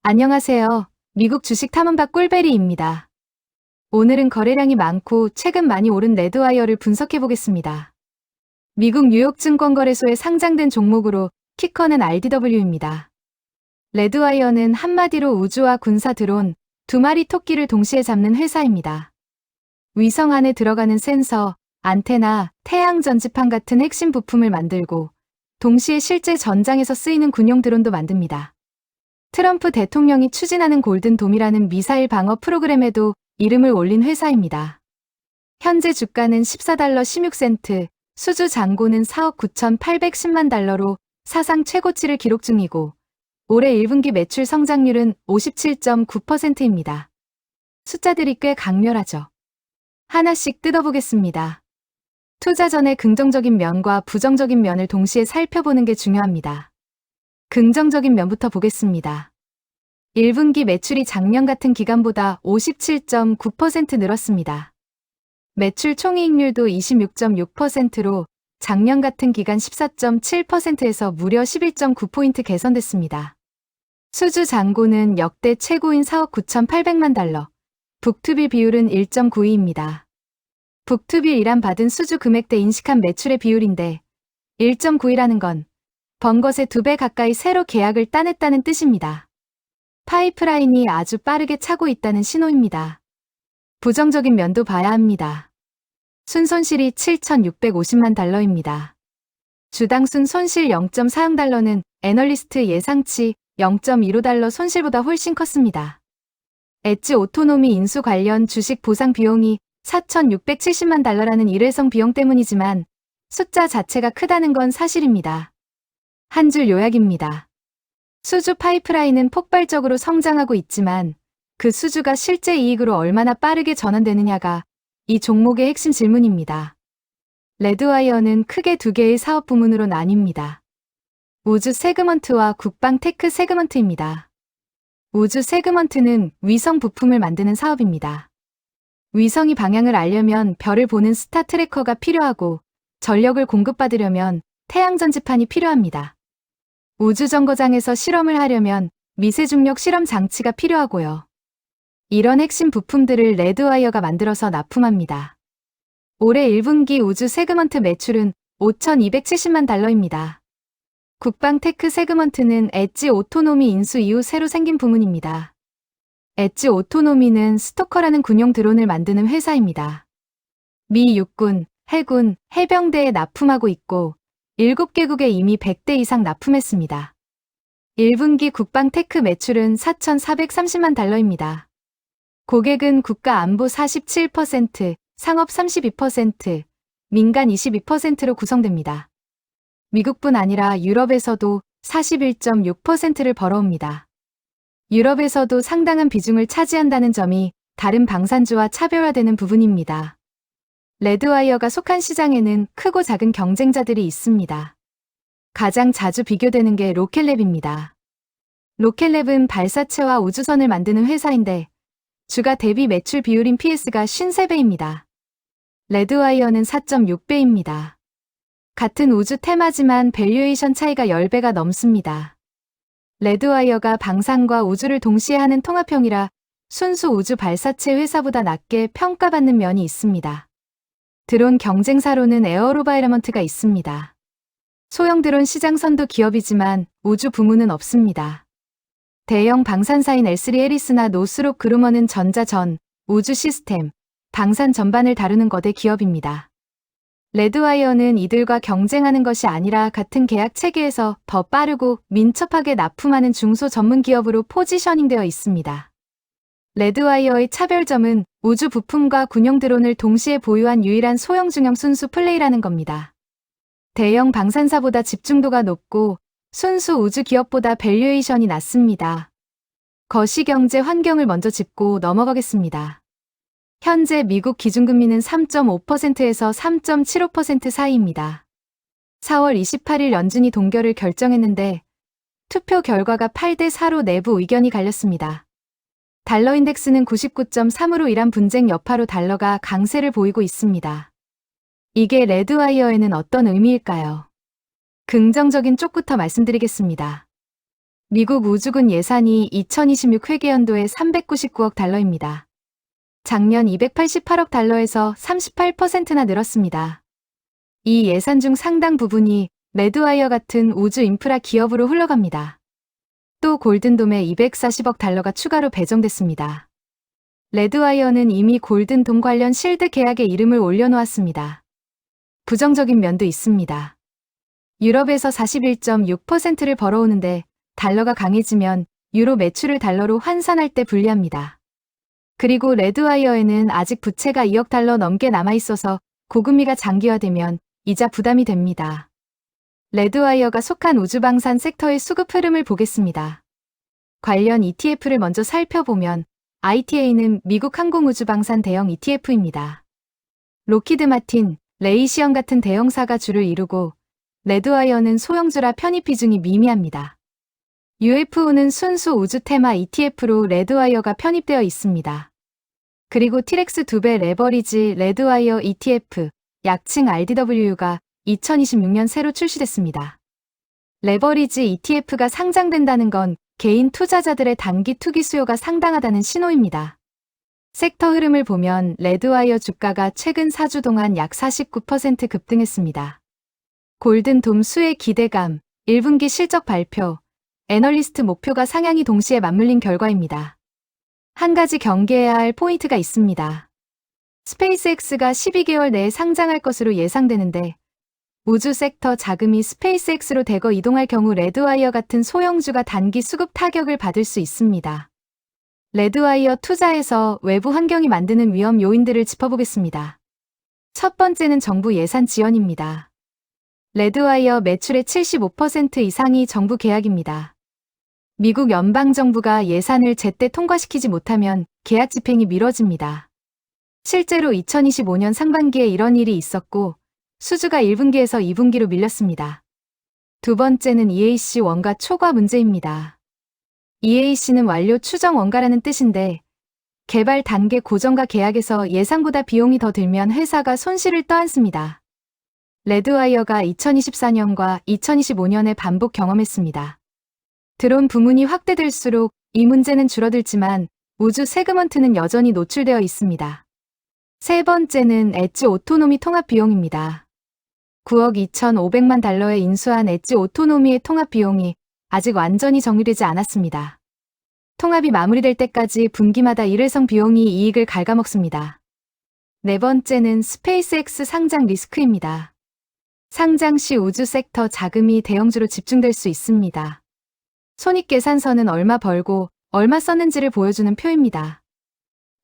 안녕하세요. 미국 주식 탐험가 꿀베리입니다. 오늘은 거래량이 많고 최근 많이 오른 레드와이어를 분석해 보겠습니다. 미국 뉴욕 증권거래소에 상장된 종목으로 티커는 RDW입니다. 레드와이어는 한마디로 우주와 군사 드론, 두 마리 토끼를 동시에 잡는 회사입니다. 위성 안에 들어가는 센서, 안테나, 태양 전지판 같은 핵심 부품을 만들고 동시에 실제 전장에서 쓰이는 군용 드론도 만듭니다. 트럼프 대통령이 추진하는 골든돔이라는 미사일 방어 프로그램에도 이름을 올린 회사입니다. 현재 주가는 $14 16센트, 수주 잔고는 4억 9,810만 달러로 사상 최고치를 기록 중이고 올해 1분기 매출 성장률은 57.9%입니다. 숫자들이 꽤 강렬하죠. 하나씩 뜯어보겠습니다. 투자 전에 긍정적인 면과 부정적인 면을 동시에 살펴보는 게 중요합니다. 긍정적인 면부터 보겠습니다. 1분기 매출이 작년 같은 기간보다 57.9% 늘었습니다. 매출 총이익률도 26.6%로 작년 같은 기간 14.7%에서 무려 11.9포인트 개선됐습니다. 수주 잔고는 역대 최고인 4억 9,800만 달러, 북투빌 비율은 1.92입니다. 북투빌이란 받은 수주 금액 대 인식한 매출의 비율인데 1.92라는 건 번 것의 2배 가까이 새로 계약을 따냈다는 뜻입니다. 파이프라인이 아주 빠르게 차고 있다는 신호입니다. 부정적인 면도 봐야 합니다. 순손실이 7,650만 달러입니다. 주당 순손실 0.40달러는 애널리스트 예상치 0.15달러 손실보다 훨씬 컸습니다. 엣지 오토노미 인수 관련 주식 보상 비용이 4,670만 달러라는 일회성 비용 때문이지만 숫자 자체가 크다는 건 사실입니다. 한 줄 요약입니다. 수주 파이프라인은 폭발적으로 성장하고 있지만 그 수주가 실제 이익으로 얼마나 빠르게 전환되느냐가 이 종목의 핵심 질문입니다. 레드와이어는 크게 두 개의 사업 부문으로 나뉩니다. 우주 세그먼트와 국방 테크 세그먼트입니다. 우주 세그먼트는 위성 부품을 만드는 사업입니다. 위성이 방향을 알려면 별을 보는 스타 트래커가 필요하고 전력을 공급받으려면 태양 전지판이 필요합니다. 우주정거장에서 실험을 하려면 미세중력 실험 장치가 필요하고요. 이런 핵심 부품들을 레드와이어가 만들어서 납품합니다. 올해 1분기 우주 세그먼트 매출은 5,270만 달러입니다. 국방 테크 세그먼트는 엣지 오토노미 인수 이후 새로 생긴 부문입니다. 엣지 오토노미는 스토커라는 군용 드론을 만드는 회사입니다. 미 육군, 해군, 해병대에 납품하고 있고 7개국에 이미 100대 이상 납품했습니다. 1분기 국방 테크 매출은 4,430만 달러입니다. 고객은 국가 안보 47%, 상업 32%, 민간 22%로 구성됩니다. 미국뿐 아니라 유럽에서도 41.6%를 벌어옵니다. 유럽에서도 상당한 비중을 차지한다는 점이 다른 방산주와 차별화되는 부분입니다. 레드와이어가 속한 시장에는 크고 작은 경쟁자들이 있습니다. 가장 자주 비교되는 게 로켓랩입니다. 로켓랩은 발사체와 우주선을 만드는 회사인데 주가 대비 매출 비율인 PS가 53배입니다. 레드와이어는 4.6배입니다. 같은 우주 테마지만 밸류에이션 차이가 10배가 넘습니다. 레드와이어가 방산과 우주를 동시에 하는 통합형이라 순수 우주 발사체 회사보다 낮게 평가받는 면이 있습니다. 드론 경쟁사로는 에어로바이러먼트가 있습니다. 소형 드론 시장 선도 기업이지만 우주 부문은 없습니다. 대형 방산사인 L3 해리스나 노스롭 그루먼은 전자전, 우주 시스템, 방산 전반을 다루는 거대 기업입니다. 레드와이어는 이들과 경쟁하는 것이 아니라 같은 계약 체계에서 더 빠르고 민첩하게 납품하는 중소 전문 기업으로 포지셔닝되어 있습니다. 레드와이어의 차별점은 우주 부품과 군용 드론을 동시에 보유한 유일한 소형 중형 순수 플레이라는 겁니다. 대형 방산사보다 집중도가 높고 순수 우주 기업보다 밸류에이션이 낮습니다. 거시경제 환경을 먼저 짚고 넘어가겠습니다. 현재 미국 기준금리는 3.5%에서 3.75% 사이입니다. 4월 28일 연준이 동결을 결정했는데 투표 결과가 8대4로 내부 의견이 갈렸습니다. 달러 인덱스는 99.3으로 이란 분쟁 여파로 달러가 강세를 보이고 있습니다. 이게 레드와이어에는 어떤 의미일까요? 긍정적인 쪽부터 말씀드리겠습니다. 미국 우주군 예산이 2026 회계연도에 399억 달러입니다. 작년 288억 달러에서 38%나 늘었습니다. 이 예산 중 상당 부분이 레드와이어 같은 우주 인프라 기업으로 흘러갑니다. 또 골든돔에 240억 달러가 추가로 배정됐습니다. 레드와이어는 이미 골든돔 관련 실드 계약에 이름을 올려놓았습니다. 부정적인 면도 있습니다. 유럽에서 41.6%를 벌어오는데 달러가 강해지면 유로 매출을 달러로 환산할 때 불리합니다. 그리고 레드와이어에는 아직 부채가 2억 달러 넘게 남아있어서 고금리가 장기화되면 이자 부담이 됩니다. 레드와이어가 속한 우주방산 섹터의 수급 흐름을 보겠습니다. 관련 ETF를 먼저 살펴보면 ITA는 미국 항공우주방산 대형 ETF입니다. 로키드 마틴, 레이시언 같은 대형사가 주를 이루고 레드와이어는 소형주라 편입 비중이 미미합니다. UFO는 순수 우주 테마 ETF로 레드와이어가 편입되어 있습니다. 그리고 티렉스 2배 레버리지 레드와이어 ETF, 약칭 RDW가 2026년 새로 출시됐습니다. 레버리지 ETF가 상장된다는 건 개인 투자자들의 단기 투기 수요가 상당하다는 신호입니다. 섹터 흐름을 보면 레드와이어 주가가 최근 4주 동안 약 49% 급등했습니다. 골든돔 수혜 기대감, 1분기 실적 발표, 애널리스트 목표가 상향이 동시에 맞물린 결과입니다. 한 가지 경계해야 할 포인트가 있습니다. 스페이스X가 12개월 내에 상장할 것으로 예상되는데 우주 섹터 자금이 스페이스X로 대거 이동할 경우 레드와이어 같은 소형주가 단기 수급 타격을 받을 수 있습니다. 레드와이어 투자에서 외부 환경이 만드는 위험 요인들을 짚어보겠습니다. 첫 번째는 정부 예산 지원입니다. 레드와이어 매출의 75% 이상이 정부 계약입니다. 미국 연방정부가 예산을 제때 통과시키지 못하면 계약 집행이 미뤄집니다. 실제로 2025년 상반기에 이런 일이 있었고 수주가 1분기에서 2분기로 밀렸습니다. 두 번째는 EAC 원가 초과 문제입니다. EAC는 완료 추정 원가라는 뜻인데 개발 단계 고정가 계약에서 예상보다 비용이 더 들면 회사가 손실을 떠안습니다. 레드와이어가 2024년과 2025년에 반복 경험했습니다. 드론 부문이 확대될수록 이 문제는 줄어들지만 우주 세그먼트는 여전히 노출되어 있습니다. 세 번째는 엣지 오토노미 통합 비용입니다. 9억 2,500만 달러에 인수한 엣지 오토노미의 통합 비용이 아직 완전히 정리되지 않았습니다. 통합이 마무리될 때까지 분기마다 일회성 비용이 이익을 갉아먹습니다. 네 번째는 스페이스X 상장 리스크입니다. 상장 시 우주 섹터 자금이 대형주로 집중될 수 있습니다. 손익계산서는 얼마 벌고 얼마 썼는지를 보여주는 표입니다.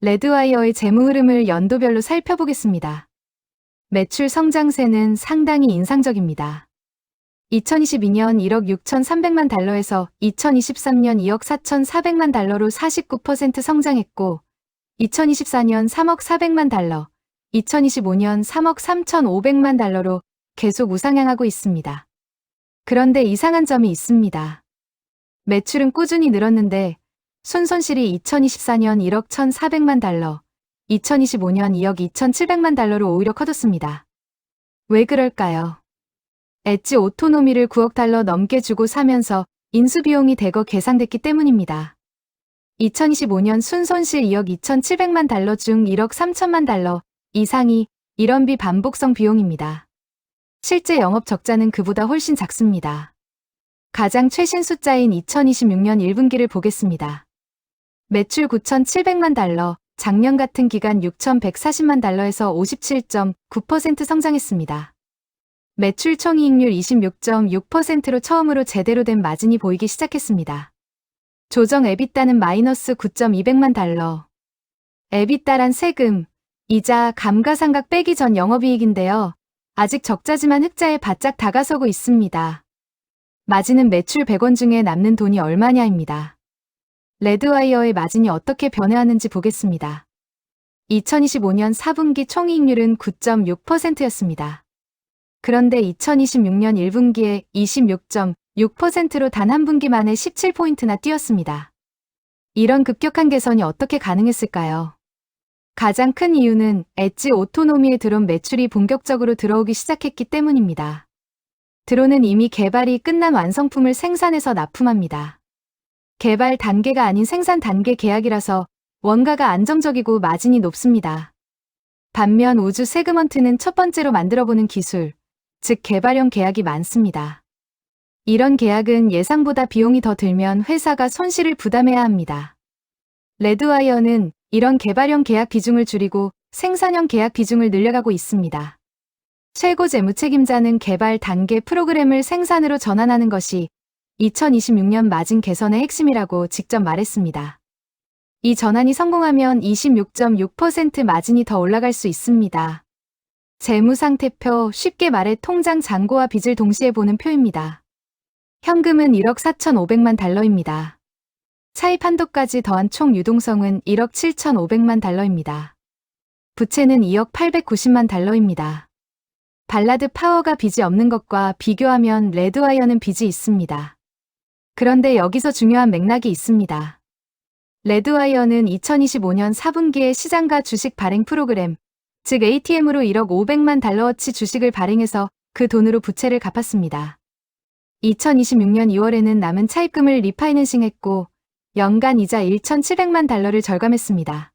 레드와이어의 재무 흐름을 연도별로 살펴보겠습니다. 매출 성장세는 상당히 인상적입니다. 2022년 1억 6,300만 달러에서 2023년 2억 4,400만 달러로 49% 성장했고 2024년 3억 400만 달러, 2025년 3억 3,500만 달러로 계속 우상향하고 있습니다. 그런데 이상한 점이 있습니다. 매출은 꾸준히 늘었는데 순손실이 2024년 1억 1,400만 달러, 2025년 2억 2,700만 달러로 오히려 커졌습니다. 왜 그럴까요? 엣지 오토노미를 9억 달러 넘게 주고 사면서 인수비용이 대거 계상됐기 때문입니다. 2025년 순손실 2억 2,700만 달러 중 1억 3천만 달러 이상이 일원비 반복성 비용입니다. 실제 영업 적자는 그보다 훨씬 작습니다. 가장 최신 숫자인 2026년 1분기를 보겠습니다. 매출 9,700만 달러, 작년 같은 기간 6,140만 달러에서 57.9% 성장했습니다. 매출 총이익률 26.6%로 처음으로 제대로 된 마진이 보이기 시작했습니다. 조정 에비따는 마이너스 9,200만 달러. 에비따란 세금, 이자, 감가상각 빼기 전 영업이익인데요. 아직 적자지만 흑자에 바짝 다가서고 있습니다. 마진은 매출 100원 중에 남는 돈이 얼마냐입니다. 레드와이어의 마진이 어떻게 변해왔는지 보겠습니다. 2025년 4분기 총이익률은 9.6%였습니다. 그런데 2026년 1분기에 26.6%로 단 한 분기 만에 17포인트나 뛰었습니다. 이런 급격한 개선이 어떻게 가능했을까요? 가장 큰 이유는 엣지 오토노미에 들어온 매출이 본격적으로 들어오기 시작했기 때문입니다. 드론은 이미 개발이 끝난 완성품을 생산해서 납품합니다. 개발 단계가 아닌 생산 단계 계약이라서 원가가 안정적이고 마진이 높습니다. 반면 우주 세그먼트는 첫 번째로 만들어보는 기술, 즉 개발형 계약이 많습니다. 이런 계약은 예상보다 비용이 더 들면 회사가 손실을 부담해야 합니다. 레드와이어는 이런 개발형 계약 비중을 줄이고 생산형 계약 비중을 늘려가고 있습니다. 최고 재무책임자는 개발 단계 프로그램을 생산으로 전환하는 것이 2026년 마진 개선의 핵심이라고 직접 말했습니다. 이 전환이 성공하면 26.6% 마진이 더 올라갈 수 있습니다. 재무상태표, 쉽게 말해 통장 잔고와 빚을 동시에 보는 표입니다. 현금은 1억 4,500만 달러입니다. 차입 한도까지 더한 총 유동성은 1억 7,500만 달러입니다. 부채는 2억 890만 달러입니다. 발라드 파워가 빚이 없는 것과 비교하면 레드와이어는 빚이 있습니다. 그런데 여기서 중요한 맥락이 있습니다. 레드와이어는 2025년 4분기에 시장가 주식 발행 프로그램, 즉 ATM으로 1억 500만 달러어치 주식을 발행해서 그 돈으로 부채를 갚았습니다. 2026년 2월에는 남은 차입금을 리파이낸싱했고 연간 이자 1,700만 달러를 절감했습니다.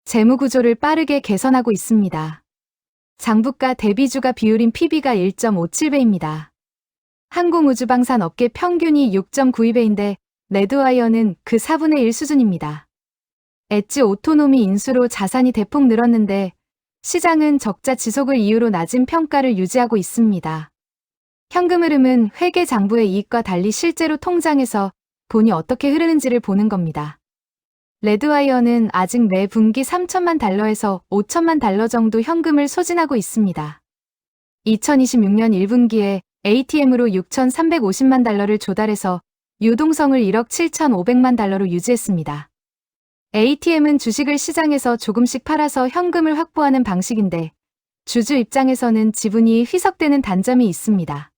재무 구조를 빠르게 개선하고 있습니다. 장부가 대비 주가 비율인 PB가 1.57배입니다. 항공우주방산 업계 평균이 6.92배인데 레드와이어는 그 4분의 1 수준입니다. 엣지 오토노미 인수로 자산이 대폭 늘었는데 시장은 적자 지속을 이유로 낮은 평가를 유지하고 있습니다. 현금 흐름은 회계 장부의 이익과 달리 실제로 통장에서 돈이 어떻게 흐르는지를 보는 겁니다. 레드와이어는 아직 매 분기 3천만 달러에서 5천만 달러 정도 현금을 소진하고 있습니다. 2026년 1분기에 ATM으로 6,350만 달러를 조달해서 유동성을 1억 7,500만 달러로 유지했습니다. ATM은 주식을 시장에서 조금씩 팔아서 현금을 확보하는 방식인데 주주 입장에서는 지분이 희석되는 단점이 있습니다.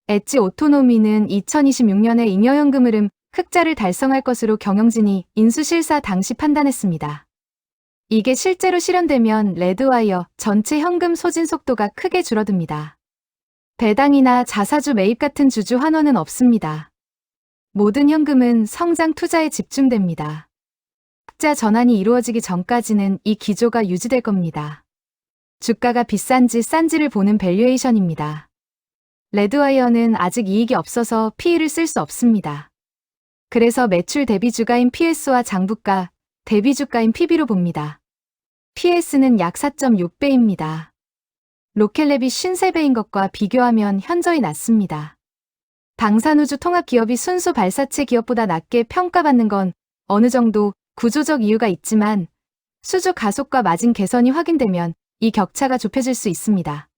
엣지 오토노미는 2026년에 잉여현금 흐름 흑자를 달성할 것으로 경영진이 인수실사 당시 판단했습니다. 이게 실제로 실현되면 레드와이어 전체 현금 소진 속도가 크게 줄어듭니다. 배당이나 자사주 매입 같은 주주 환원은 없습니다. 모든 현금은 성장 투자에 집중됩니다. 흑자 전환이 이루어지기 전까지는 이 기조가 유지될 겁니다. 주가가 비싼지 싼지를 보는 밸류에이션입니다. 레드와이어는 아직 이익이 없어서 PE를 쓸 수 없습니다. 그래서 매출 대비 주가인 PS와 장부가 대비 주가인 PB로 봅니다. PS는 약 4.6배입니다. 로켓랩이 53배인 것과 비교하면 현저히 낮습니다. 방산우주 통합기업이 순수 발사체 기업보다 낮게 평가받는 건 어느 정도 구조적 이유가 있지만 수주 가속과 마진 개선이 확인되면 이 격차가 좁혀질 수 있습니다.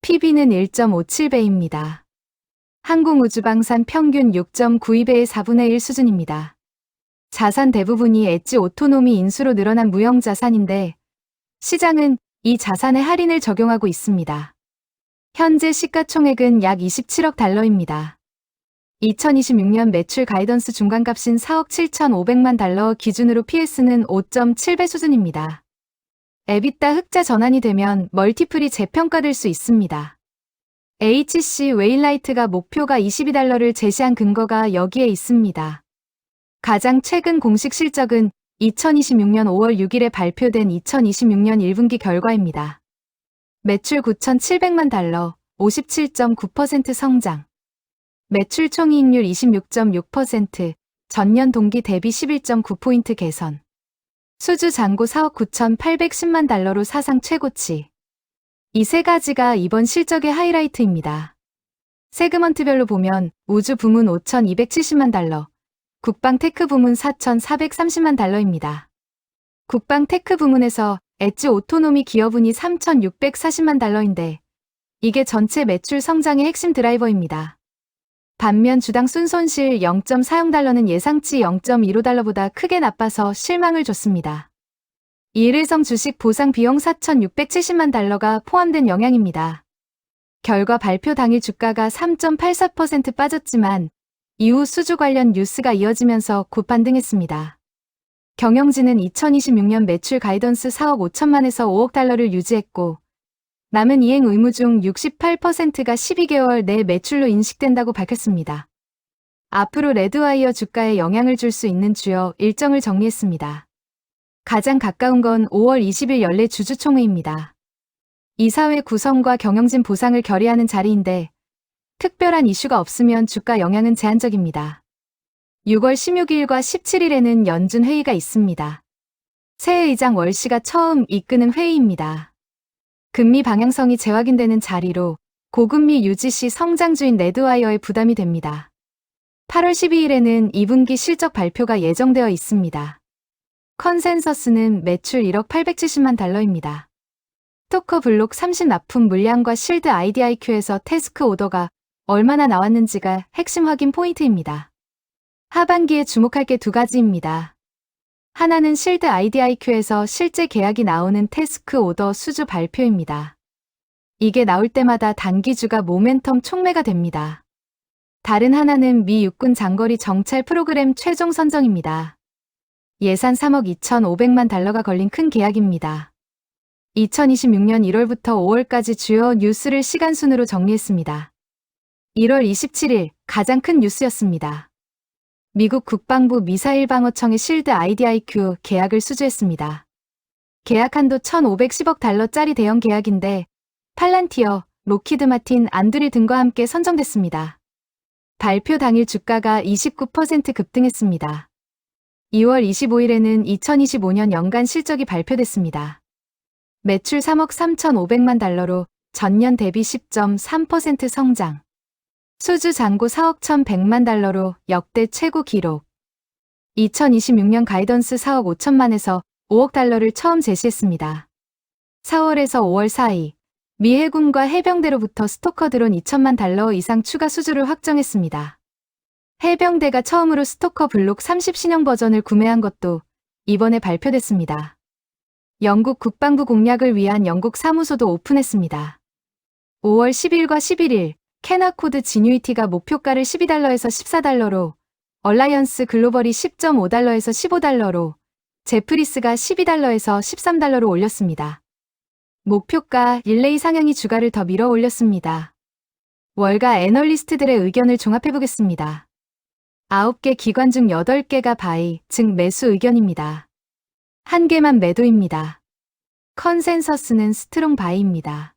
PB는 1.57배입니다. 항공우주방산 평균 6.92배의 4분의 1 수준입니다. 자산 대부분이 엣지 오토노미 인수로 늘어난 무형자산인데 시장은 이 자산에 할인을 적용하고 있습니다. 현재 시가총액은 약 27억 달러입니다. 2026년 매출 가이던스 중간값인 4억 7,500만 달러 기준으로 PS는 5.7배 수준입니다. 에비타 흑자 전환이 되면 멀티플이 재평가될 수 있습니다. HC 웨일라이트가 목표가 22달러를 제시한 근거가 여기에 있습니다. 가장 최근 공식 실적은 2026년 5월 6일에 발표된 2026년 1분기 결과입니다. 매출 9,700만 달러, 57.9% 성장. 매출 총이익률 26.6%, 전년 동기 대비 11.9포인트 개선. 수주 잔고 4억 9,810만 달러로 사상 최고치. 이 세 가지가 이번 실적의 하이라이트입니다. 세그먼트별로 보면 우주 부문 5,270만 달러, 국방 테크 부문 4,430만 달러입니다. 국방 테크 부문에서 엣지 오토노미 기여분이 3,640만 달러인데 이게 전체 매출 성장의 핵심 드라이버입니다. 반면 주당 순손실 0.40달러는 예상치 0.15달러보다 크게 나빠서 실망을 줬습니다. 일일성 주식 보상 비용 4,670만 달러가 포함된 영향입니다. 결과 발표 당일 주가가 3.84% 빠졌지만 이후 수주 관련 뉴스가 이어지면서 급반등했습니다. 경영진은 2026년 매출 가이던스 4억 5천만에서 5억 달러를 유지했고 남은 이행 의무 중 68%가 12개월 내 매출로 인식된다고 밝혔습니다. 앞으로 레드와이어 주가에 영향을 줄 수 있는 주요 일정을 정리했습니다. 가장 가까운 건 5월 20일 연례 주주총회입니다. 이사회 구성과 경영진 보상을 결의하는 자리인데 특별한 이슈가 없으면 주가 영향은 제한적입니다. 6월 16일과 17일에는 연준 회의가 있습니다. 새 의장 월시가 처음 이끄는 회의입니다. 금리 방향성이 재확인되는 자리로 고금리 유지 시 성장주인 레드와이어에 부담이 됩니다. 8월 12일에는 2분기 실적 발표가 예정되어 있습니다. 컨센서스는 매출 1억 870만 달러입니다. 스토커 블록 30 납품 물량과 실드 IDIQ에서 태스크 오더가 얼마나 나왔는지가 핵심 확인 포인트입니다. 하반기에 주목할 게 두 가지입니다. 하나는 실드 IDIQ에서 실제 계약이 나오는 태스크 오더 수주 발표입니다. 이게 나올 때마다 단기주가 모멘텀 촉매가 됩니다. 다른 하나는 미 육군 장거리 정찰 프로그램 최종 선정입니다. 예산 3억 2,500만 달러가 걸린 큰 계약입니다. 2026년 1월부터 5월까지 주요 뉴스를 시간순으로 정리했습니다. 1월 27일 가장 큰 뉴스였습니다. 미국 국방부 미사일 방어청의 실드 IDIQ 계약을 수주했습니다. 계약 한도 1,510억 달러짜리 대형 계약인데 팔란티어, 로키드 마틴, 안드릴 등과 함께 선정됐습니다. 발표 당일 주가가 29% 급등했습니다. 2월 25일에는 2025년 연간 실적이 발표됐습니다. 매출 3억 3,500만 달러로 전년 대비 10.3% 성장. 수주 잔고 4억 1,100만 달러로 역대 최고 기록. 2026년 가이던스 4억 5천만에서 5억 달러를 처음 제시했습니다. 4월에서 5월 사이 미 해군과 해병대로부터 스토커 드론 2천만 달러 이상 추가 수주를 확정했습니다. 해병대가 처음으로 스토커 블록 30 신형 버전을 구매한 것도 이번에 발표됐습니다. 영국 국방부 공략을 위한 영국 사무소도 오픈했습니다. 5월 10일과 11일 캐나코드 지뉴이티가 목표가를 12달러에서 14달러로, 얼라이언스 글로벌이 10.5달러에서 15달러로, 제프리스가 12달러에서 13달러로 올렸습니다. 목표가 릴레이 상향이 주가를 더 밀어 올렸습니다. 월가 애널리스트들의 의견을 종합해보겠습니다. 9개 기관 중 8개가 바이, 즉 매수 의견입니다. 1개만 매도입니다. 컨센서스는 스트롱 바이입니다.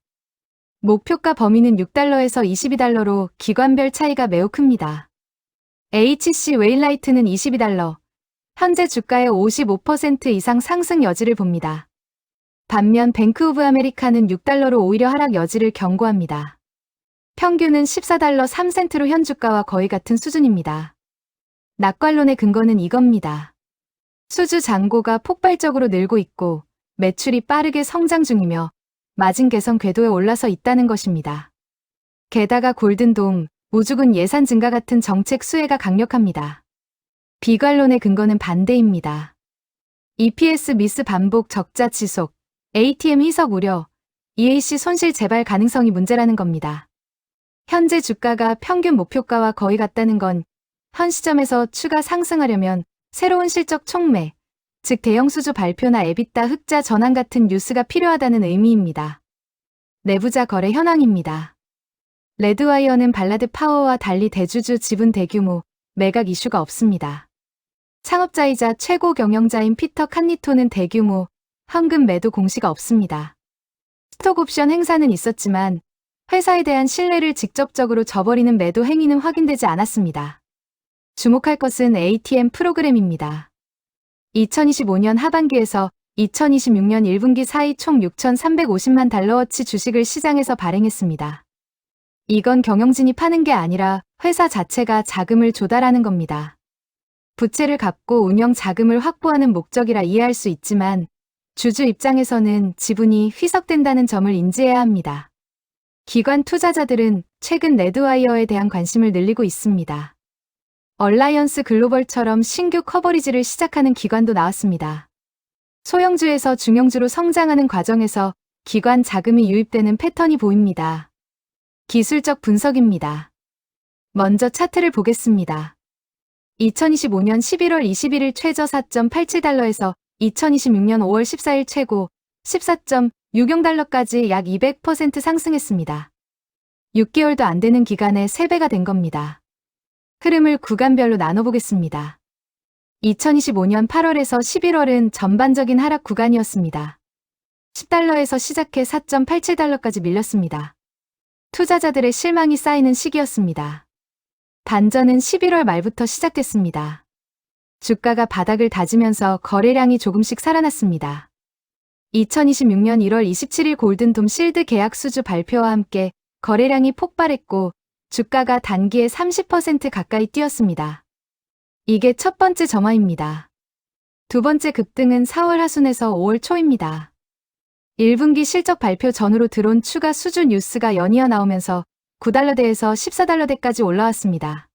목표가 범위는 6달러에서 22달러로 기관별 차이가 매우 큽니다. HC 웨일라이트는 22달러, 현재 주가의 55% 이상 상승 여지를 봅니다. 반면 뱅크 오브 아메리카는 6달러로 오히려 하락 여지를 경고합니다. 평균은 14달러 3센트로 현 주가와 거의 같은 수준입니다. 낙관론의 근거는 이겁니다. 수주 잔고가 폭발적으로 늘고 있고 매출이 빠르게 성장 중이며 마진 개선 궤도에 올라서 있다는 것입니다. 게다가 골든돔, 우주군 예산 증가 같은 정책 수혜가 강력합니다. 비관론의 근거는 반대입니다. EPS 미스 반복 적자 지속, ATM 희석 우려, EAC 손실 재발 가능성이 문제라는 겁니다. 현재 주가가 평균 목표가와 거의 같다는 건 현 시점에서 추가 상승하려면 새로운 실적 촉매, 즉 대형 수주 발표나 에비타 흑자 전환 같은 뉴스가 필요하다는 의미입니다. 내부자 거래 현황입니다. 레드와이어는 발라드 파워와 달리 대주주 지분 대규모 매각 이슈가 없습니다. 창업자이자 최고 경영자인 피터 칸니토는 대규모 현금 매도 공시가 없습니다. 스톡옵션 행사는 있었지만 회사에 대한 신뢰를 직접적으로 저버리는 매도 행위는 확인되지 않았습니다. 주목할 것은 ATM 프로그램입니다. 2025년 하반기에서 2026년 1분기 사이 총 6,350만 달러어치 주식을 시장에서 발행했습니다. 이건 경영진이 파는 게 아니라 회사 자체가 자금을 조달하는 겁니다. 부채를 갚고 운영 자금을 확보하는 목적이라 이해할 수 있지만 주주 입장에서는 지분이 희석된다는 점을 인지해야 합니다. 기관 투자자들은 최근 레드와이어에 대한 관심을 늘리고 있습니다. 얼라이언스 글로벌처럼 신규 커버리지를 시작하는 기관도 나왔습니다. 소형주에서 중형주로 성장하는 과정에서 기관 자금이 유입되는 패턴이 보입니다. 기술적 분석입니다. 먼저 차트를 보겠습니다. 2025년 11월 21일 최저 4.87달러에서 2026년 5월 14일 최고 14.60달러까지 약 200% 상승했습니다. 6개월도 안 되는 기간에 3배가 된 겁니다. 흐름을 구간별로 나눠보겠습니다. 2025년 8월에서 11월은 전반적인 하락 구간이었습니다. 10달러에서 시작해 4.87달러까지 밀렸습니다. 투자자들의 실망이 쌓이는 시기였습니다. 반전은 11월 말부터 시작됐습니다. 주가가 바닥을 다지면서 거래량이 조금씩 살아났습니다. 2026년 1월 27일 골든돔 실드 계약 수주 발표와 함께 거래량이 폭발했고 주가가 단기에 30% 가까이 뛰었습니다. 이게 첫 번째 정화입니다. 두 번째 급등은 4월 하순에서 5월 초입니다. 1분기 실적 발표 전후로 들어온 추가 수주 뉴스가 연이어 나오면서 9달러대에서 14달러대까지 올라왔습니다.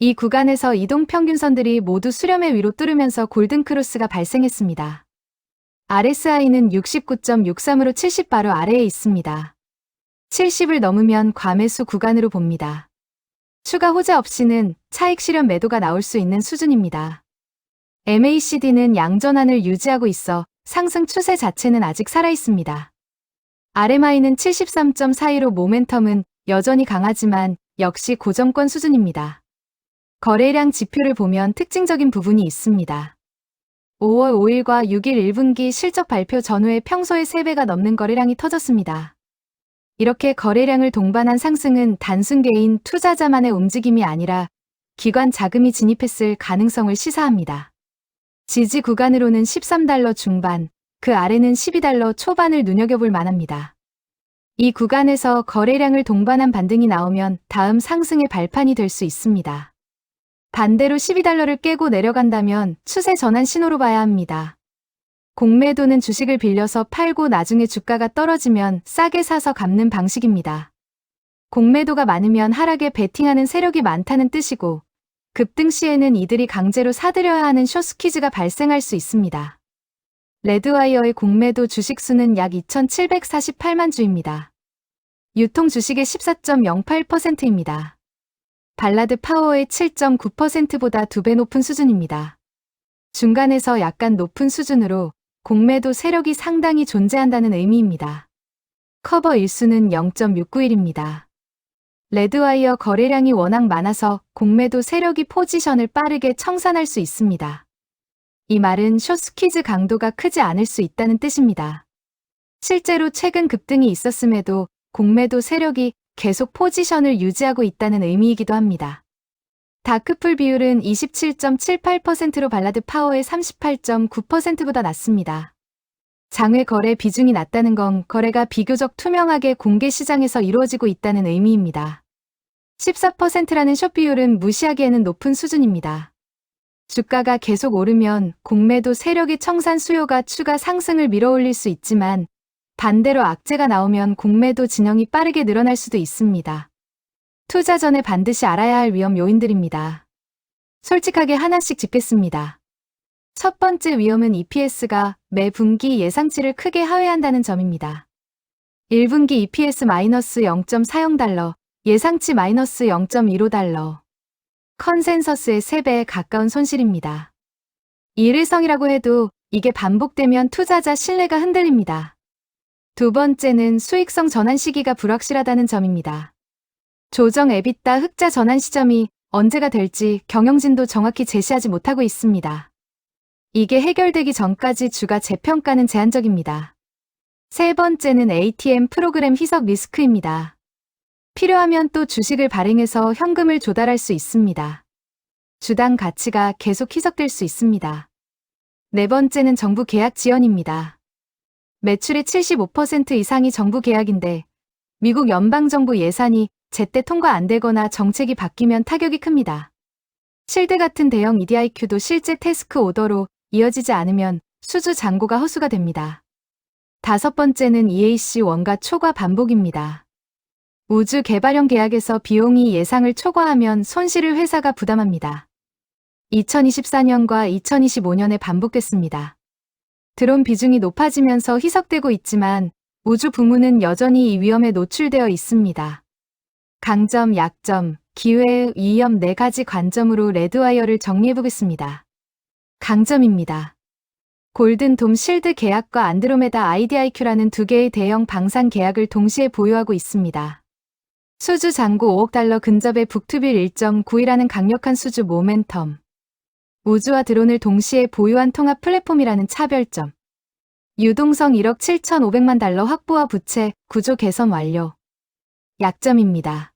이 구간에서 이동평균선들이 모두 수렴의 위로 뚫으면서 골든크로스가 발생했습니다. RSI는 69.63으로 70 바로 아래에 있습니다. 70을 넘으면 과매수 구간으로 봅니다. 추가 호재 없이는 차익 실현 매도가 나올 수 있는 수준입니다. MACD는 양전환을 유지하고 있어 상승 추세 자체는 아직 살아있습니다. RMI는 73.42로 모멘텀은 여전히 강하지만 역시 고정권 수준입니다. 거래량 지표를 보면 특징적인 부분이 있습니다. 5월 5일과 6일 1분기 실적 발표 전후에 평소의 3배가 넘는 거래량이 터졌습니다. 이렇게 거래량을 동반한 상승은 단순 개인 투자자만의 움직임이 아니라 기관 자금이 진입했을 가능성을 시사합니다. 지지 구간으로는 13달러 중반, 그 아래는 12달러 초반을 눈여겨볼 만합니다. 이 구간에서 거래량을 동반한 반등이 나오면 다음 상승의 발판이 될 수 있습니다. 반대로 12달러를 깨고 내려간다면 추세 전환 신호로 봐야 합니다. 공매도는 주식을 빌려서 팔고 나중에 주가가 떨어지면 싸게 사서 갚는 방식입니다. 공매도가 많으면 하락에 베팅하는 세력이 많다는 뜻이고 급등 시에는 이들이 강제로 사들여야 하는 숏스퀴즈가 발생할 수 있습니다. 레드와이어의 공매도 주식 수는 약 2,748만 주입니다. 유통 주식의 14.08%입니다. 발라드 파워의 7.9%보다 2배 높은 수준입니다. 중간에서 약간 높은 수준으로 공매도 세력이 상당히 존재한다는 의미입니다. 커버 일수는 0.691입니다. 레드와이어 거래량이 워낙 많아서 공매도 세력이 포지션을 빠르게 청산할 수 있습니다. 이 말은 숏스퀴즈 강도가 크지 않을 수 있다는 뜻입니다. 실제로 최근 급등이 있었음에도 공매도 세력이 계속 포지션을 유지하고 있다는 의미이기도 합니다. 다크풀 비율은 27.78%로 발라드 파워의 38.9%보다 낮습니다. 장외 거래 비중이 낮다는 건 거래가 비교적 투명하게 공개 시장에서 이루어지고 있다는 의미입니다. 14%라는 숏 비율은 무시하기에는 높은 수준입니다. 주가가 계속 오르면 공매도 세력의 청산 수요가 추가 상승을 밀어올릴 수 있지만 반대로 악재가 나오면 공매도 진영이 빠르게 늘어날 수도 있습니다. 투자 전에 반드시 알아야 할 위험 요인들입니다. 솔직하게 하나씩 짚겠습니다. 첫 번째 위험은 EPS가 매 분기 예상치를 크게 하회한다는 점입니다. 1분기 EPS 마이너스 0.40달러, 예상치 마이너스 0.15달러. 컨센서스의 3배에 가까운 손실입니다. 일회성이라고 해도 이게 반복되면 투자자 신뢰가 흔들립니다. 두 번째는 수익성 전환 시기가 불확실하다는 점입니다. 조정 EBITDA 흑자 전환 시점이 언제가 될지 경영진도 정확히 제시하지 못하고 있습니다. 이게 해결되기 전까지 주가 재평가는 제한적입니다. 세 번째는 ATM 프로그램 희석 리스크입니다. 필요하면 또 주식을 발행해서 현금을 조달할 수 있습니다. 주당 가치가 계속 희석될 수 있습니다. 네 번째는 정부 계약 지연입니다. 매출의 75% 이상이 정부 계약인데 미국 연방정부 예산이 제때 통과 안 되거나 정책이 바뀌면 타격이 큽니다. 실드 같은 대형 EDIQ도 실제 태스크 오더로 이어지지 않으면 수주 잔고가 허수가 됩니다. 다섯 번째는 EAC 원가 초과 반복입니다. 우주 개발형 계약에서 비용이 예상을 초과하면 손실을 회사가 부담합니다. 2024년과 2025년에 반복됐습니다. 드론 비중이 높아지면서 희석되고 있지만 우주 부문은 여전히 이 위험에 노출되어 있습니다. 강점, 약점, 기회, 위험 4가지 관점으로 레드와이어를 정리해보겠습니다. 강점입니다. 골든돔 실드 계약과 안드로메다 IDIQ라는 2개의 대형 방산 계약을 동시에 보유하고 있습니다. 수주 잔고 5억 달러 근접의 북투빌 1.9이라는 강력한 수주 모멘텀. 우주와 드론을 동시에 보유한 통합 플랫폼이라는 차별점. 유동성 1억 7,500만 달러 확보와 부채 구조 개선 완료. 약점입니다.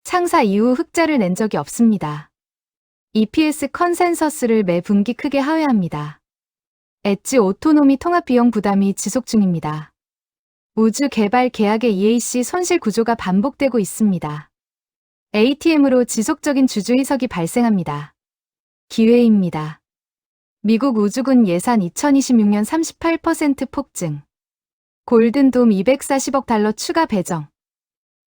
창사 이후 흑자를 낸 적이 없습니다. EPS 컨센서스를 매 분기 크게 하회합니다. 엣지 오토노미 통합 비용 부담이 지속 중입니다. 우주 개발 계약의 EAC 손실 구조가 반복되고 있습니다. ATM으로 지속적인 주주의석이 발생합니다. 기회입니다. 미국 우주군 예산 2026년 38% 폭증. 골든돔 240억 달러 추가 배정.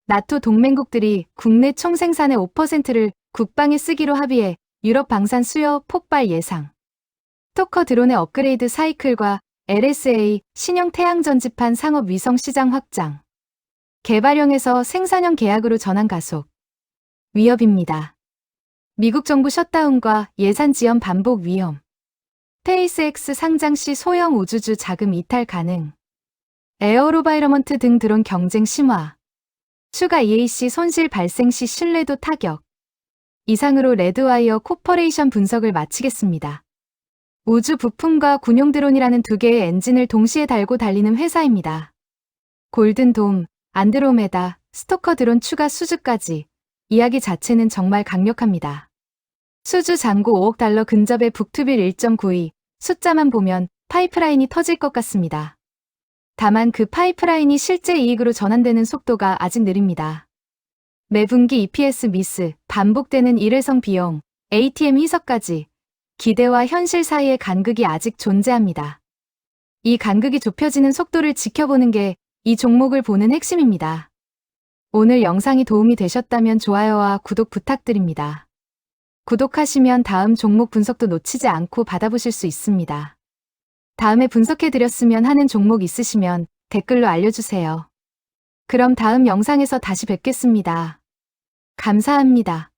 나토 동맹국들이 국내 총생산의 5%를 국방에 쓰기로 합의해 유럽 방산 수요 폭발 예상. 스토커 드론의 업그레이드 사이클과 LSA 신형 태양 전지판 상업 위성 시장 확장. 개발형에서 생산형 계약으로 전환 가속. 위협입니다. 미국 정부 셧다운과 예산 지연 반복 위험. 스페이스X 상장 시 소형 우주주 자금 이탈 가능. 에어로바이러먼트 등 드론 경쟁 심화. 추가 EAC 손실 발생 시 신뢰도 타격. 이상으로 레드와이어 코퍼레이션 분석을 마치겠습니다. 우주 부품과 군용 드론이라는 두 개의 엔진을 동시에 달고 달리는 회사입니다. 골든돔, 안드로메다, 스토커 드론 추가 수주까지 이야기 자체는 정말 강력합니다. 수주 잔고 5억 달러 근접의 북투빌 1.92 숫자만 보면 파이프라인이 터질 것 같습니다. 다만 그 파이프라인이 실제 이익으로 전환되는 속도가 아직 느립니다. 매분기 EPS 미스, 반복되는 일회성 비용, ATM 희석까지 기대와 현실 사이의 간극이 아직 존재합니다. 이 간극이 좁혀지는 속도를 지켜보는 게 이 종목을 보는 핵심입니다. 오늘 영상이 도움이 되셨다면 좋아요와 구독 부탁드립니다. 구독하시면 다음 종목 분석도 놓치지 않고 받아보실 수 있습니다. 다음에 분석해드렸으면 하는 종목 있으시면 댓글로 알려주세요. 그럼 다음 영상에서 다시 뵙겠습니다. 감사합니다.